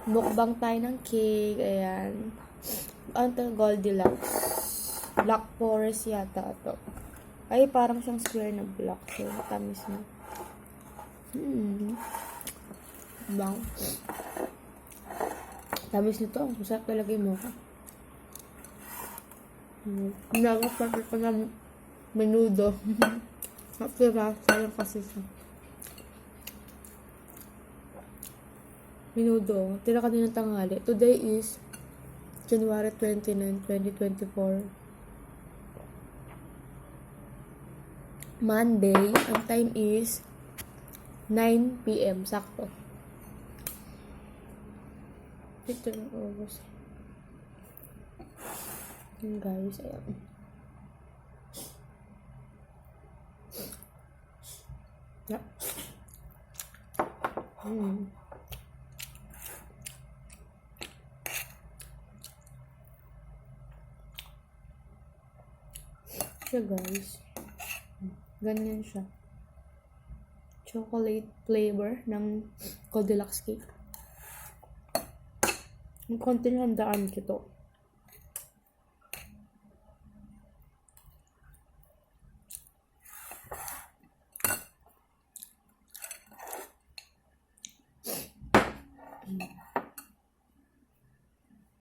Mukbang tayo ng cake. Ayan. Ano to? Goldilocks. Black Forest yata ito. Ay, parang siyang square na black. So, tamis na. Bang. Tamis nito. Masarap talaga yung mukha. Nagapagod ko ng menudo. Diba? Sayang kasi siya. Menudo. Tira ka din ng tanghali. Today is January 29, 2024. Monday. Ang time is 9 p.m. Sakto. Ito yung oras. Yung guys, ayan. Yeah. Siya guys. Ganyan siya. Chocolate flavor ng Goldilocks cake. Ang konting handaan kito.